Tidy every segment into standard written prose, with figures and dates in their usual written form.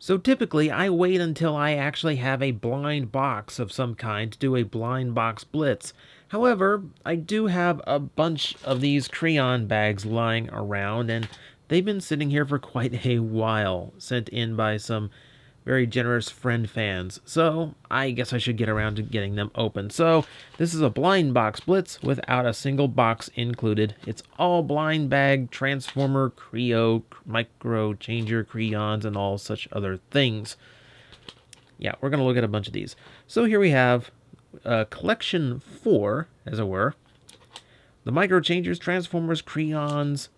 So typically, I wait until I actually have a blind box of some kind to do a blind box blitz. However, I do have a bunch of these Kreon bags lying around, and they've been sitting here for quite a while, sent in by some very generous friend fans. So I guess I should get around to getting them open. So this is a blind box blitz without a single box included. It's all blind bag, transformer, kre-o, micro changer, Kreons, and all such other things. Yeah, we're going to look at a bunch of these. So here we have collection 4, as it were. The micro changers, transformers, Kreons.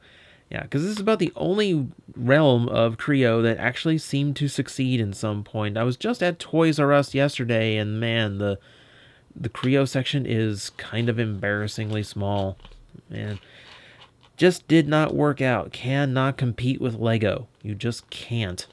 Yeah, because this is about the only realm of kre-o that actually seemed to succeed in some point. I was just at Toys R Us yesterday, and man, the kre-o section is kind of embarrassingly small. Man, just did not work out. Cannot compete with Lego. You just can't.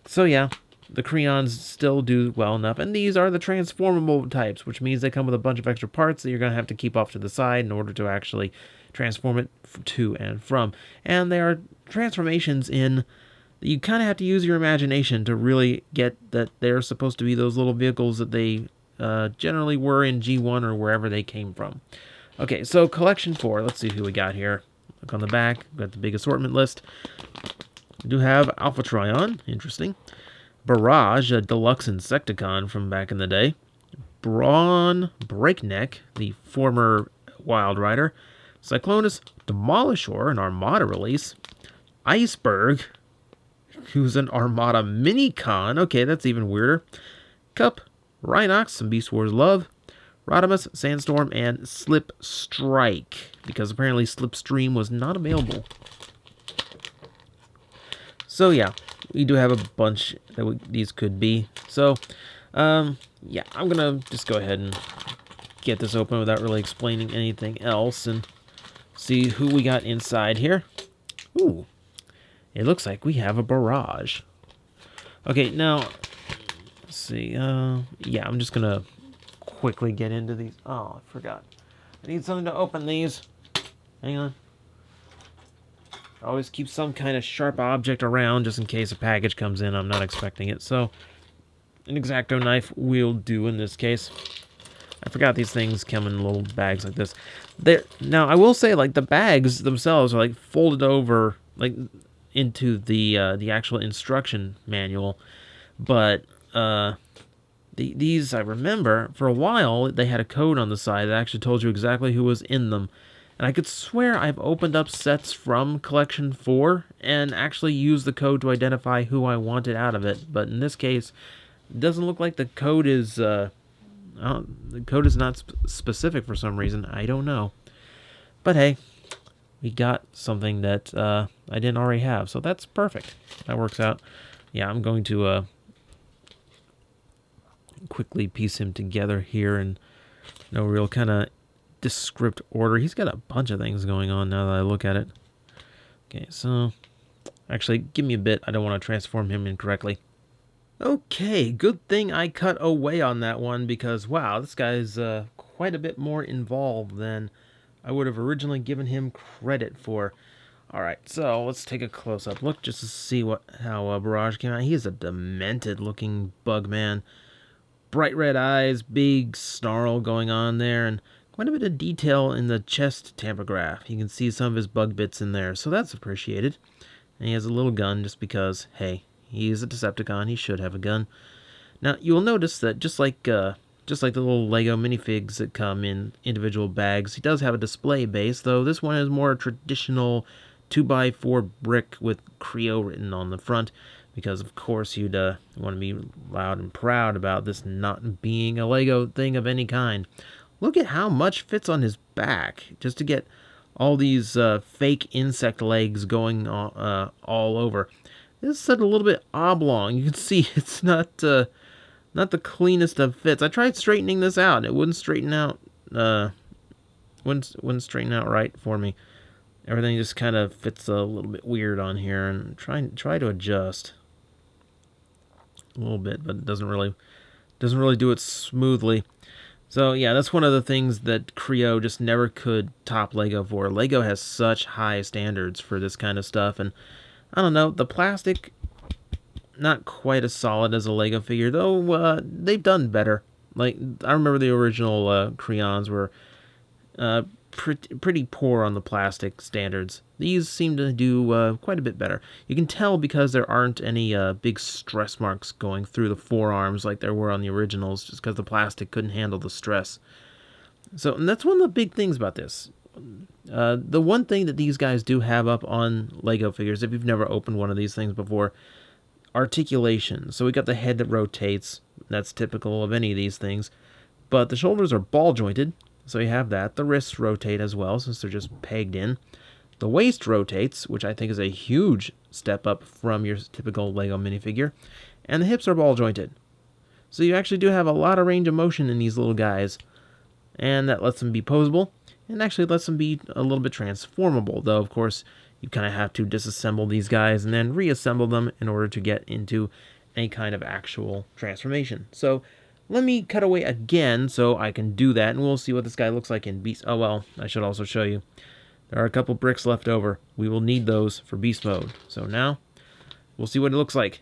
So yeah, the Kreons still do well enough, and these are the transformable types, which means they come with a bunch of extra parts that you're going to have to keep off to the side in order to actually transform it to and from. And they are transformations in you kind of have to use your imagination to really get that they're supposed to be those little vehicles that they generally were in G1 or wherever they came from. Okay, so collection 4. Let's see who we got here. Look on the back. We've got the big assortment list. We do have Alpha Trion. Interesting. Barrage, a deluxe Insecticon from back in the day. Brawn Breakneck, the former Wild Rider. Cyclonus Demolisher, an Armada release. Iceberg, who's an Armada Minicon. Okay, that's even weirder. Cup, Rhinox, some Beast Wars love. Rodimus, Sandstorm, and Slip Strike, because apparently Slipstream was not available. So yeah, we do have a bunch that these could be. So, yeah, I'm gonna just go ahead and get this open without really explaining anything else and see who we got inside here. Ooh, it looks like we have a Barrage. Okay, now, let's see. Yeah, I'm just gonna quickly get into these. Oh, I forgot. I need something to open these. Hang on. I always keep some kind of sharp object around just in case a package comes in. I'm not expecting it. So, an X-Acto knife will do in this case. I forgot these things come in little bags like this. Now, I will say, like, the bags themselves are, like, folded over, like, into the actual instruction manual. But, these, I remember, for a while, they had a code on the side that actually told you exactly who was in them. And I could swear I've opened up sets from Collection 4 and actually used the code to identify who I wanted out of it. But in this case, it doesn't look like the code is... the code is not specific for some reason. I don't know. But hey, we got something that I didn't already have. So that's perfect. That works out. Yeah, I'm going to quickly piece him together here in no real kind of descript order. He's got a bunch of things going on now that I look at it. Okay, so actually, give me a bit. I don't want to transform him incorrectly. Okay, good thing I cut away on that one because, wow, this guy's quite a bit more involved than I would have originally given him credit for. Alright, so let's take a close-up look just to see how Barrage came out. He is a demented-looking bug man. Bright red eyes, big snarl going on there, and quite a bit of detail in the chest tampograph. You can see some of his bug bits in there, so that's appreciated. And he has a little gun just because, hey, he's a Decepticon, he should have a gun. Now, you will notice that just like the little Lego minifigs that come in individual bags, he does have a display base, though this one is more a traditional 2x4 brick with kre-o written on the front, because of course you'd want to be loud and proud about this not being a Lego thing of any kind. Look at how much fits on his back, just to get all these fake insect legs going all over. This is a little bit oblong. You can see it's not the cleanest of fits. I tried straightening this out. It wouldn't straighten out. Wouldn't straighten out right for me. Everything just kind of fits a little bit weird on here, and try to adjust a little bit, but it doesn't really do it smoothly. So yeah, that's one of the things that kre-o just never could top Lego for. Lego has such high standards for this kind of stuff, and I don't know, the plastic not quite as solid as a Lego figure, though they've done better. Like, I remember the original Kreons were uh, pretty poor on the plastic standards. These seem to do quite a bit better. You can tell because there aren't any big stress marks going through the forearms like there were on the originals, just because the plastic couldn't handle the stress. So, and that's one of the big things about this. The one thing that these guys do have up on Lego figures, if you've never opened one of these things before, articulation. So we got the head that rotates. That's typical of any of these things. But the shoulders are ball jointed, so you have that. The wrists rotate as well, since they're just pegged in. The waist rotates, which I think is a huge step up from your typical Lego minifigure. And the hips are ball jointed. So you actually do have a lot of range of motion in these little guys. And that lets them be posable, and actually lets them be a little bit transformable, though of course you kind of have to disassemble these guys and then reassemble them in order to get into any kind of actual transformation. So let me cut away again so I can do that, and we'll see what this guy looks like in Beast. Oh well, I should also show you. There are a couple bricks left over. We will need those for Beast mode. So now, we'll see what it looks like.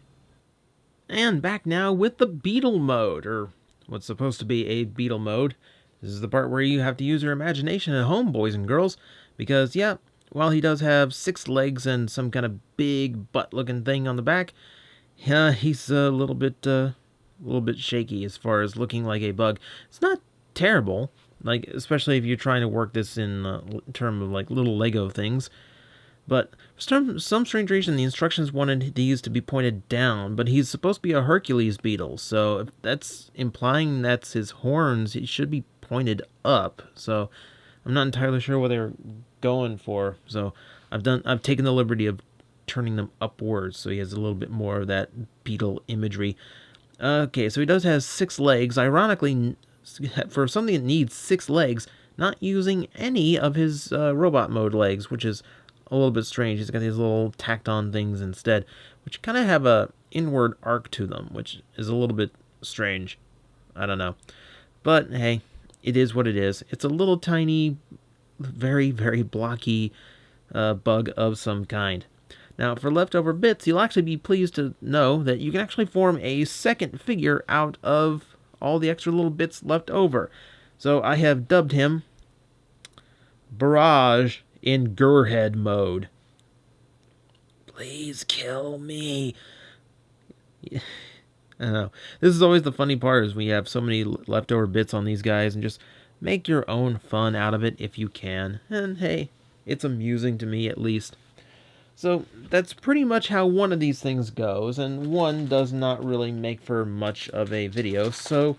And back now with the Beetle mode, or what's supposed to be a Beetle mode. This is the part where you have to use your imagination at home, boys and girls, because, yeah, while he does have 6 legs and some kind of big butt-looking thing on the back, he's a little bit shaky as far as looking like a bug. It's not terrible, like especially if you're trying to work this in terms of like little Lego things. But for some strange reason, the instructions wanted these to be pointed down, but he's supposed to be a Hercules beetle, so if that's implying that's his horns, he should be pointed up. So I'm not entirely sure what they're going for. So I've taken the liberty of turning them upwards, so he has a little bit more of that beetle imagery. Okay, so he does have 6 legs. Ironically, for something that needs 6 legs, not using any of his robot mode legs, which is a little bit strange. He's got these little tacked on things instead, which kind of have a inward arc to them, which is a little bit strange. I don't know. But hey, it is what it is. It's a little tiny, very, very blocky bug of some kind. Now, for leftover bits, you'll actually be pleased to know that you can actually form a second figure out of all the extra little bits left over. So I have dubbed him Barrage in Gurhead mode. Please kill me. I don't know. This is always the funny part, is we have so many leftover bits on these guys, and just make your own fun out of it if you can. And hey, it's amusing to me at least. So that's pretty much how one of these things goes, and one does not really make for much of a video. So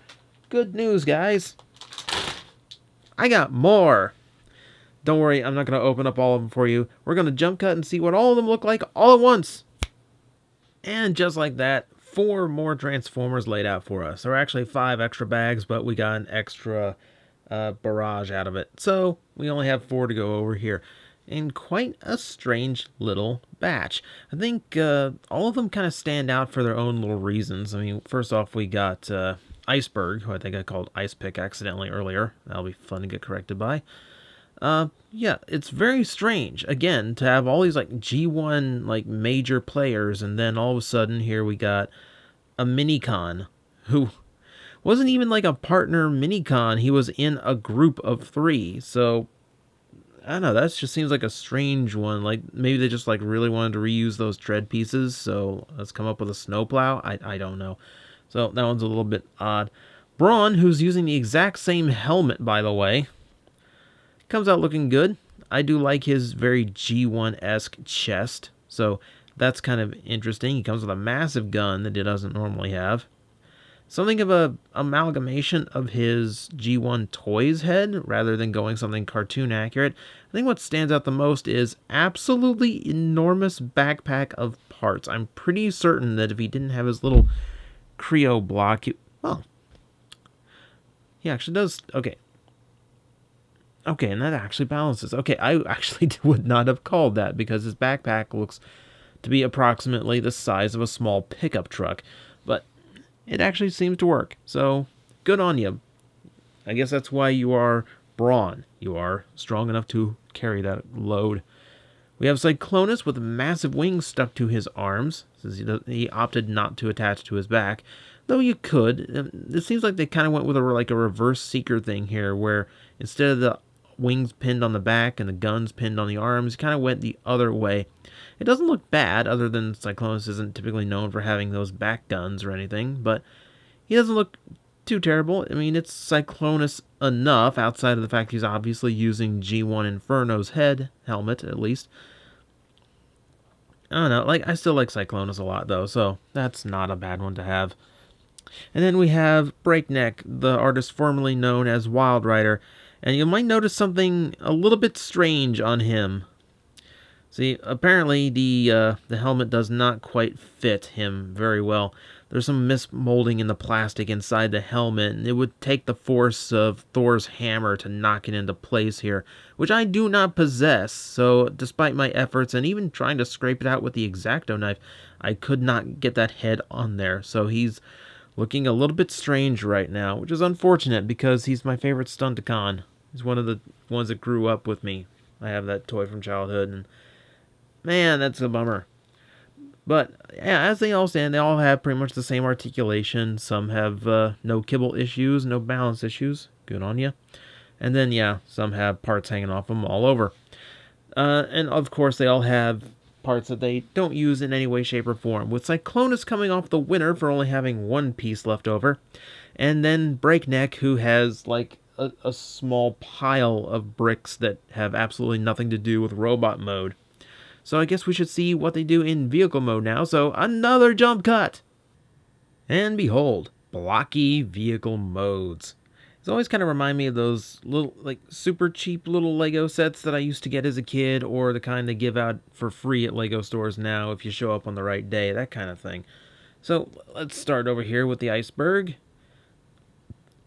good news, guys. I got more. Don't worry, I'm not going to open up all of them for you. We're going to jump cut and see what all of them look like all at once. And just like that, 4 more Transformers laid out for us. There are actually 5 extra bags, but we got an extra barrage out of it. So we only have 4 to go over here. In quite a strange little batch. I think all of them kind of stand out for their own little reasons. I mean, first off, we got Iceberg, who I think I called Ice Pick accidentally earlier. That'll be fun to get corrected by. Yeah, it's very strange, again, to have all these, like, G1, like, major players, and then all of a sudden, here we got a Minicon, who wasn't even, like, a partner Minicon. He was in a group of 3, so, I don't know, that just seems like a strange one. Like, maybe they just, like, really wanted to reuse those tread pieces, so let's come up with a snowplow? I don't know. So, that one's a little bit odd. Brawn, who's using the exact same helmet, by the way, comes out looking good. I do like his very G1-esque chest, so that's kind of interesting. He comes with a massive gun that he doesn't normally have. Something of a amalgamation of his G1 Toys head, rather than going something cartoon accurate. I think what stands out the most is absolutely enormous backpack of parts. I'm pretty certain that if he didn't have his little kre-o block, well, he actually does. Okay, and that actually balances. Okay, I actually would not have called that, because his backpack looks to be approximately the size of a small pickup truck. But it actually seems to work. So, good on you. I guess that's why you are Brawn. You are strong enough to carry that load. We have Cyclonus with massive wings stuck to his arms, since he opted not to attach to his back. Though you could. It seems like they kind of went with a reverse Seeker thing here, where instead of the wings pinned on the back and the guns pinned on the arms, kind of went the other way. It doesn't look bad, other than Cyclonus isn't typically known for having those back guns or anything, but he doesn't look too terrible. I mean, it's Cyclonus enough, outside of the fact he's obviously using G1 Inferno's helmet, at least. I don't know, I still like Cyclonus a lot, though, so that's not a bad one to have. And then we have Breakneck, the artist formerly known as Wild Rider, and you might notice something a little bit strange on him. See, apparently the helmet does not quite fit him very well. There's some mismolding in the plastic inside the helmet, and it would take the force of Thor's hammer to knock it into place here, which I do not possess, so despite my efforts and even trying to scrape it out with the X-Acto knife, I could not get that head on there, so he's looking a little bit strange right now, which is unfortunate because he's my favorite Stunticon. He's one of the ones that grew up with me. I have that toy from childhood, and man, that's a bummer. But yeah, as they all stand, they all have pretty much the same articulation. Some have no kibble issues, no balance issues. Good on you. And then, yeah, some have parts hanging off them all over. And of course, they all have parts that they don't use in any way, shape, or form. With Cyclonus coming off the winner for only having one piece left over. And then Breakneck, who has like a small pile of bricks that have absolutely nothing to do with robot mode. So I guess we should see what they do in vehicle mode now. So another jump cut! And behold, blocky vehicle modes. It's always kind of remind me of those little, super cheap little Lego sets that I used to get as a kid, or the kind they give out for free at Lego stores now if you show up on the right day, that kind of thing. So let's start over here with the iceberg.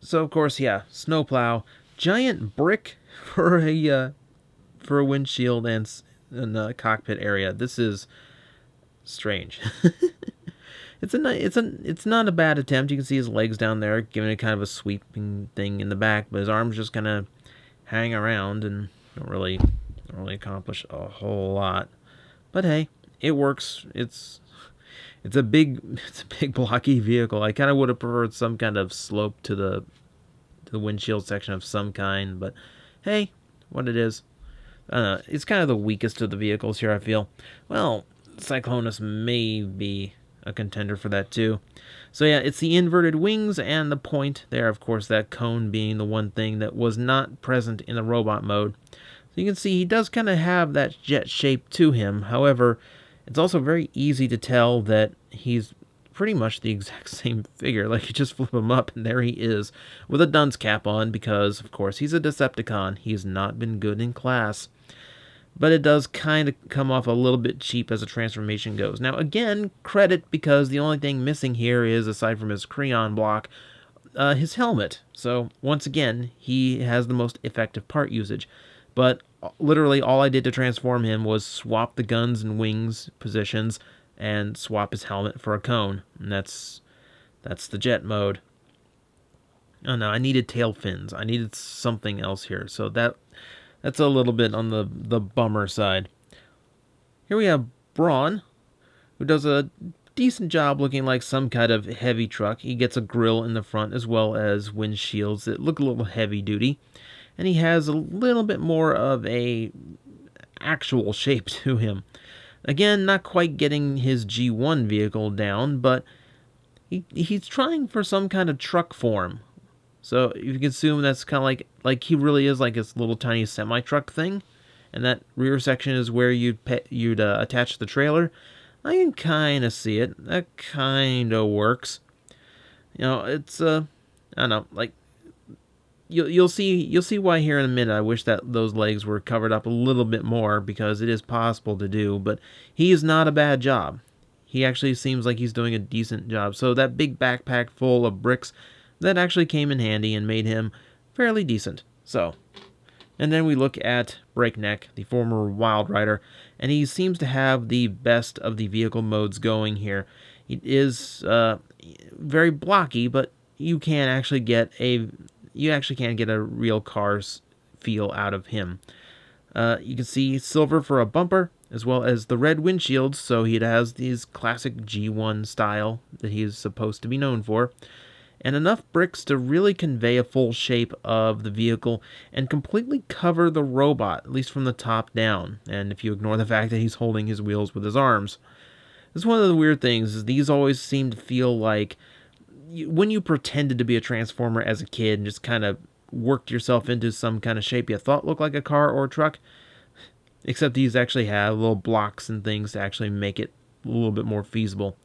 So of course, yeah, snowplow, giant brick for a windshield and a cockpit area. This is strange. It's not a bad attempt. You can see his legs down there, giving it kind of a sweeping thing in the back, but his arms just kind of hang around and don't really accomplish a whole lot. But hey, it works. It's a big blocky vehicle. I kind of would have preferred some kind of slope to the windshield section of some kind, but hey, what it is. It's kind of the weakest of the vehicles here, I feel. Well, Cyclonus may be a contender for that too. So yeah, it's the inverted wings and the point there, of course, that cone being the one thing that was not present in the robot mode. So you can see he does kind of have that jet shape to him. However, it's also very easy to tell that he's pretty much the exact same figure. Like, you just flip him up and there he is with a dunce cap on because, of course, he's a Decepticon. He's not been good in class. But it does kind of come off a little bit cheap as a transformation goes. Now, again, credit, because the only thing missing here is, aside from his Kreon block, his helmet. So, once again, he has the most effective part usage. But literally all I did to transform him was swap the guns and wings positions and swap his helmet for a cone. And that's the jet mode. Oh no, I needed tail fins. I needed something else here. So that's a little bit on the bummer side. Here we have Brawn, who does a decent job looking like some kind of heavy truck. He gets a grill in the front as well as windshields that look a little heavy duty. And he has a little bit more of a actual shape to him. Again, not quite getting his G1 vehicle down, but he's trying for some kind of truck form. So you can assume that's kind of like he really is like this little tiny semi-truck thing. And that rear section is where you'd attach the trailer. I can kind of see it. That kind of works. You know, it's I don't know, like you'll see why here in a minute. I wish that those legs were covered up a little bit more, because it is possible to do, but he is not a bad job. He actually seems like he's doing a decent job. So that big backpack full of bricks, that actually came in handy and made him fairly decent. So, and then we look at Breakneck, the former Wild Rider, and he seems to have the best of the vehicle modes going here. He is very blocky, but you can actually get a real car's feel out of him. You can see silver for a bumper, as well as the red windshields, so he has these classic G1 style that he is supposed to be known for, and enough bricks to really convey a full shape of the vehicle and completely cover the robot, at least from the top down, and if you ignore the fact that he's holding his wheels with his arms. This is one of the weird things, is these always seem to feel like when you pretended to be a Transformer as a kid and just kind of worked yourself into some kind of shape you thought looked like a car or a truck, except these actually have little blocks and things to actually make it a little bit more feasible.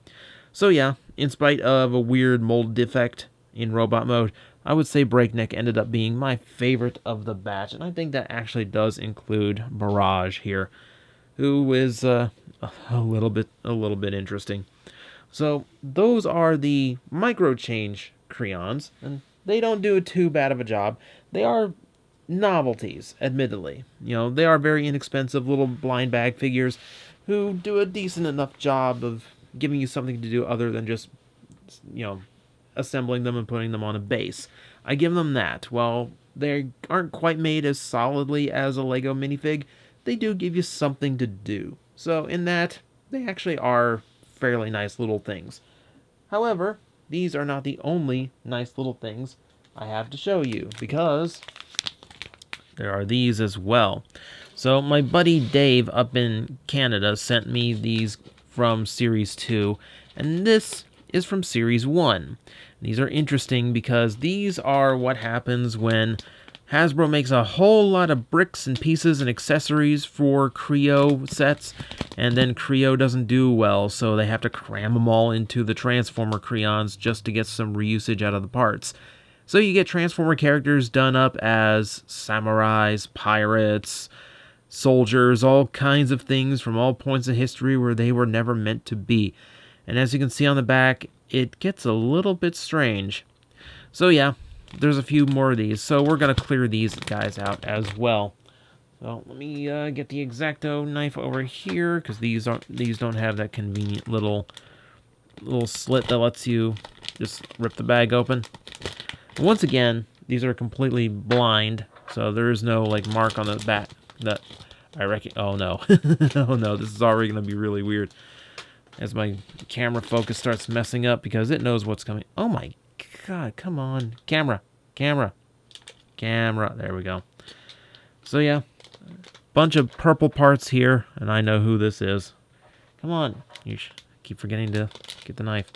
So yeah, in spite of a weird mold defect in robot mode, I would say Breakneck ended up being my favorite of the batch, and I think that actually does include Barrage here, who is a little bit interesting. So those are the micro change Kreons, and they don't do too bad of a job. They are novelties, admittedly. You know, they are very inexpensive little blind bag figures who do a decent enough job of giving you something to do other than just, you know, assembling them and putting them on a base. I give them that. While they aren't quite made as solidly as a Lego minifig, they do give you something to do. So in that, they actually are fairly nice little things. However, these are not the only nice little things I have to show you, because there are these as well. So my buddy Dave up in Canada sent me these from Series 2, and this is from Series 1. These are interesting because these are what happens when Hasbro makes a whole lot of bricks and pieces and accessories for kre-o sets, and then kre-o doesn't do well, so they have to cram them all into the Transformer Kreons just to get some reusage out of the parts. So you get Transformer characters done up as samurais, pirates, soldiers, all kinds of things from all points of history where they were never meant to be. And as you can see on the back, it gets a little bit strange. So yeah, there's a few more of these, so we're going to clear these guys out as well. So let me get the X-Acto knife over here, because these don't have that convenient little slit that lets you just rip the bag open. Once again, these are completely blind, so there is no like mark on the back that I reckon. Oh no, oh no, this is already going to be really weird as my camera focus starts messing up because it knows what's coming. Oh my God, come on, camera. There we go. So yeah, bunch of purple parts here, and I know who this is. Come on, you keep forgetting to get the knife.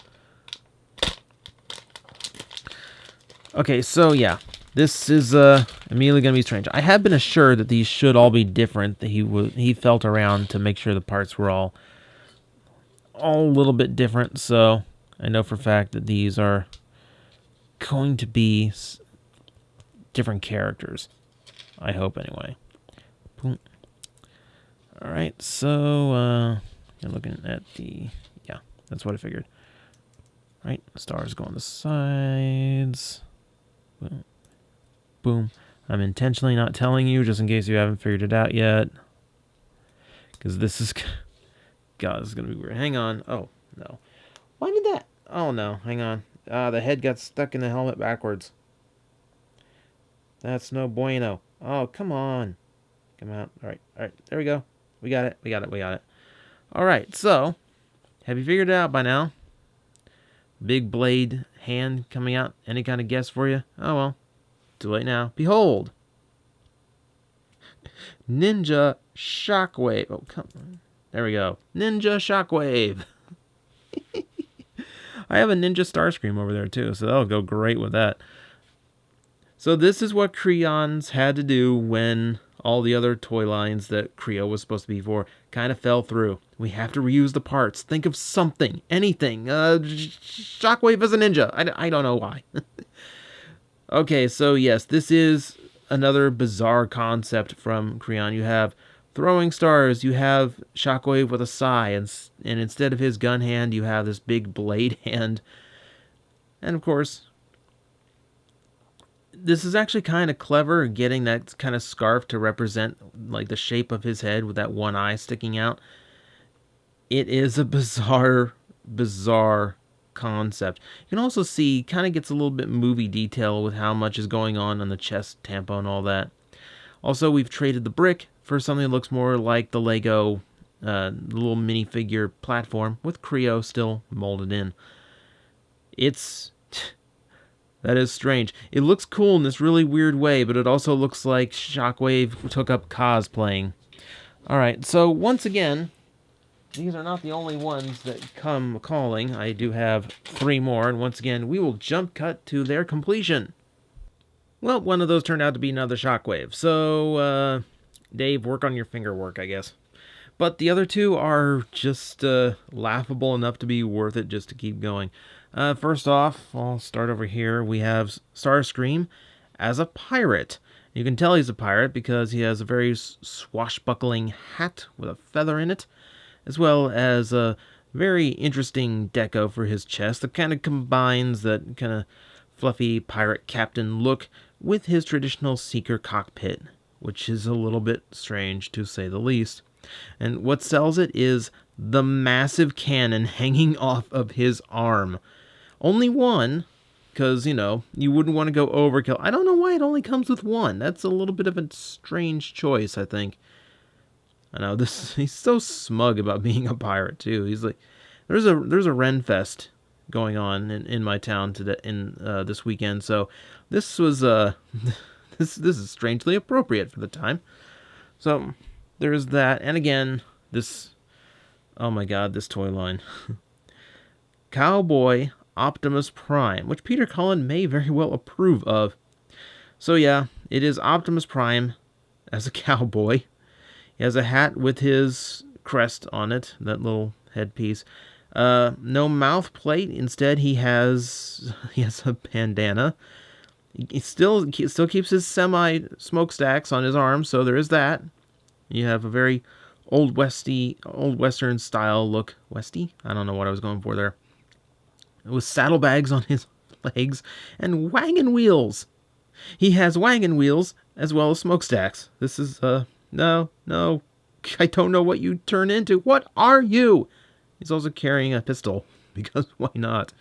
Okay, so yeah, this is immediately going to be strange. I have been assured that these should all be different. That he felt around to make sure the parts were all a little bit different. So I know for a fact that these are going to be different characters. I hope anyway. Boom. All right, so you're looking at the, yeah, that's what I figured. All right, stars go on the sides. Boom. Boom. I'm intentionally not telling you just in case you haven't figured it out yet. Because this is... God, this is going to be weird. Hang on. Oh, no. Why did that... Oh, no. Hang on. The head got stuck in the helmet backwards. That's no bueno. Oh, come on. Come out. All right. All right. There we go. We got it. All right. So, have you figured it out by now? Big blade hand coming out. Any kind of guess for you? Oh, well. Too late now. Behold. Ninja Shockwave. Oh, come on. There we go. Ninja Shockwave. I have a Ninja Starscream over there, too, so that'll go great with that. So this is what Kreons had to do when all the other toy lines that kre-o was supposed to be for kind of fell through. We have to reuse the parts. Think of something. Anything. Shockwave as a ninja. I don't know why. Okay, so yes, this is another bizarre concept from Kreon. You have throwing stars, you have Shockwave with a sai, and instead of his gun hand, you have this big blade hand. And of course, this is actually kind of clever, getting that kind of scarf to represent like the shape of his head with that one eye sticking out. It is a bizarre concept. You can also see, kind of gets a little bit movie detail with how much is going on the chest tampon and all that. Also, we've traded the brick for something that looks more like the Lego little minifigure platform with Kre-o still molded in. It's... that is strange. It looks cool in this really weird way, but it also looks like Shockwave took up cosplaying. Alright, so once again, these are not the only ones that come calling. I do have 3 more, and once again, we will jump cut to their completion. Well, one of those turned out to be another Shockwave, so, Dave, work on your finger work, I guess. But the other 2 are just laughable enough to be worth it just to keep going. First off, I'll start over here. We have Starscream as a pirate. You can tell he's a pirate because he has a very swashbuckling hat with a feather in it, as well as a very interesting deco for his chest that kind of combines that kind of fluffy pirate captain look with his traditional seeker cockpit, which is a little bit strange to say the least. And what sells it is the massive cannon hanging off of his arm. Only one, because, you know, you wouldn't want to go overkill. I don't know why it only comes with one. That's a little bit of a strange choice, I think. I know, he's so smug about being a pirate, too. He's like, there's a Renfest going on in my town today, this weekend, so this was, this is strangely appropriate for the time. So, there's that, and again, this, oh my god, this toy line. Cowboy Optimus Prime, which Peter Cullen may very well approve of. So yeah, it is Optimus Prime as a cowboy. He has a hat with his crest on it, that little headpiece. No mouth plate. Instead, he has a bandana. He still keeps his semi smokestacks on his arms, so there is that. You have a very old western style look. Westy? I don't know what I was going for there. With saddlebags on his legs and wagon wheels. He has wagon wheels as well as smokestacks. This is no, I don't know what you turn into. What are you? He's also carrying a pistol, because why not?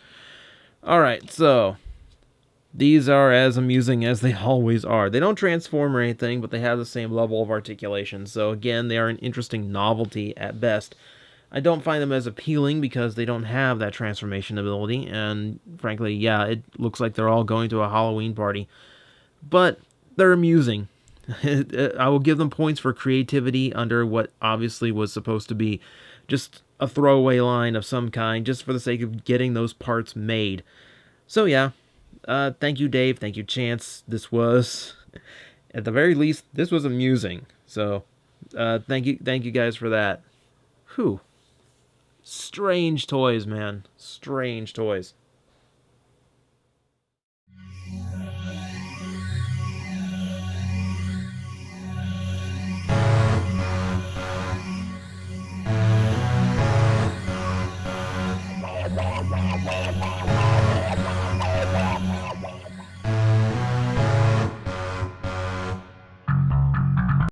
Alright, so these are as amusing as they always are. They don't transform or anything, but they have the same level of articulation. So again, they are an interesting novelty at best. I don't find them as appealing because they don't have that transformation ability, and frankly, yeah, it looks like they're all going to a Halloween party. But they're amusing. I will give them points for creativity under what obviously was supposed to be just a throwaway line of some kind, just for the sake of getting those parts made. So yeah, thank you, Dave. Thank you, Chance. This was, at the very least, this was amusing. So, thank you guys for that. Whew. Strange toys, man. Strange toys.